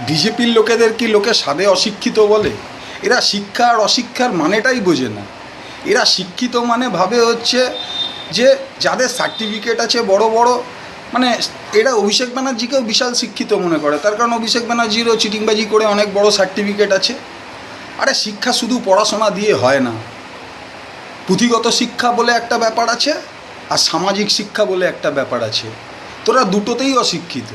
বিজেপির লোকেদের কি লোকে সাদে অশিক্ষিত বলে? এরা শিক্ষা আর অশিক্ষার মানেটাই বোঝে না। এরা শিক্ষিত মানে ভাবে হচ্ছে যে যাদের সার্টিফিকেট আছে বড় বড়, মানে এরা অভিষেক ব্যানার্জিকেও বিশাল শিক্ষিত মনে করে, তার কারণ অভিষেক ব্যানার্জিরও চিটিংবাজি করে অনেক বড় সার্টিফিকেট আছে। আরে শিক্ষা শুধু পড়াশোনা দিয়ে হয় না, পুঁথিগত শিক্ষা বলে একটা ব্যাপার আছে আর সামাজিক শিক্ষা বলে একটা ব্যাপার আছে। তোরা দুটোতেই অশিক্ষিত।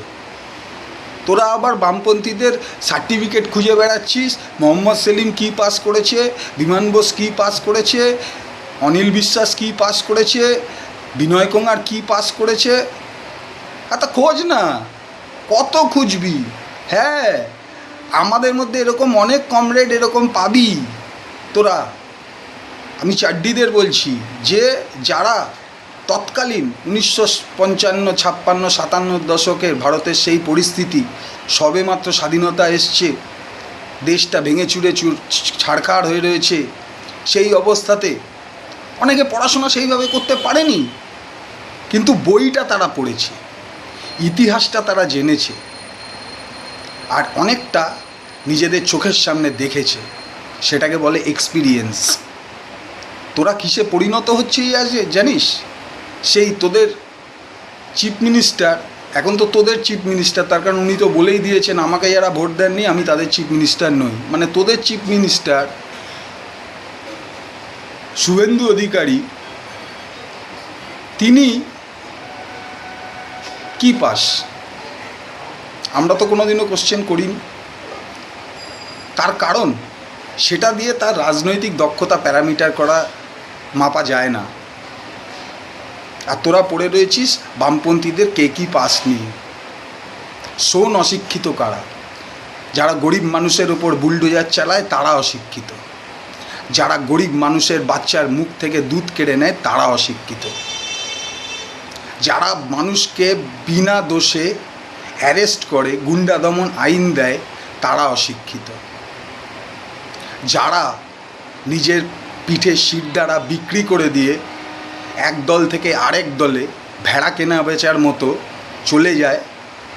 তোরা আবার বামপন্থীদের সার্টিফিকেট খুঁজে বেড়াচ্ছিস, মোহাম্মদ সেলিম কী পাস করেছে, বিমান বোস কী পাস করেছে, অনিল বিশ্বাস কী পাস করেছে, বিনয় কুমার কী পাস করেছে। তা খোঁজ না, কত খুঁজবি? হ্যাঁ, আমাদের মধ্যে এরকম অনেক কমরেড এরকম পাবি তোরা। আমি চাড্ডিদের বলছি যে যারা তৎকালীন 1955, 56, 57 দশকের ভারতের সেই পরিস্থিতি, সবেমাত্র স্বাধীনতা এসছে, দেশটা ভেঙে চুরে ছাড়খাড় হয়ে রয়েছে, সেই অবস্থাতে অনেকে পড়াশোনা সেইভাবে করতে পারেনি, কিন্তু বইটা তারা পড়েছে, ইতিহাসটা তারা জেনেছে, আর অনেকটা নিজেদের চোখের সামনে দেখেছে। সেটাকে বলে এক্সপিরিয়েন্স। তোরা কিসে পরিণত হচ্ছিস আজ জানিস? সেই তোদের চিফ মিনিস্টার, এখন তো তোদের চিফ মিনিস্টার, তার কারণ উনি তো বলেই দিয়েছেন আমাকে যারা ভোট দেননি আমি তাদের চিফ মিনিস্টার নই। মানে তোদের চিফ মিনিস্টার শুভেন্দু অধিকারী, তিনি কি পাস? আমরা তো কোনোদিনও কোশ্চেন করিনি। তার কারণ সেটা দিয়ে তার রাজনৈতিক দক্ষতা প্যারামিটার করা মাপা যায় না। আর তোরা পড়ে রয়েছিস বামপন্থীদের কে কী পাস নিয়ে। শোন অশিক্ষিত কারা? যারা গরিব মানুষের ওপর বুলডোজার চালায় তারা অশিক্ষিত, যারা গরিব মানুষের বাচ্চার মুখ থেকে দুধ কেড়ে নেয় তারা অশিক্ষিত, যারা মানুষকে বিনা দোষে অ্যারেস্ট করে গুন্ডা দমন আইন দেয় তারা অশিক্ষিত, যারা নিজের পিঠে শিরদাঁড়া বিক্রি করে দিয়ে এক দল থেকে আরেক দলে ভেড়া কেনা বেচার মতো চলে যায়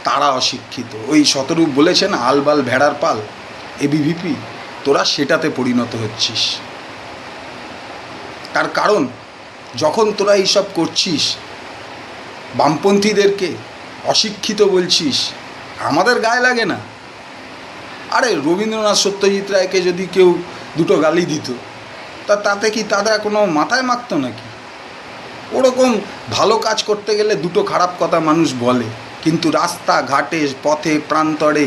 তারা অশিক্ষিত। ওই শতরূপ বলেছেন আলবাল ভেড়ার পাল, এবিভিপি, তোরা সেটাতে পরিণত হচ্ছিস। তার কারণ যখন তোরা এইসব করছিস, বামপন্থীদেরকে অশিক্ষিত বলছিস, আমাদের গায়ে লাগে না? আরে রবীন্দ্রনাথ সত্যজিৎ রায়কে যদি কেউ দুটো গালি দিত, তাতে কি তাদের কোনো মাথায় মাখতো নাকি? ওরকম ভালো কাজ করতে গেলে দুটো খারাপ কথা মানুষ বলে, কিন্তু রাস্তা ঘাটে পথে প্রান্তরে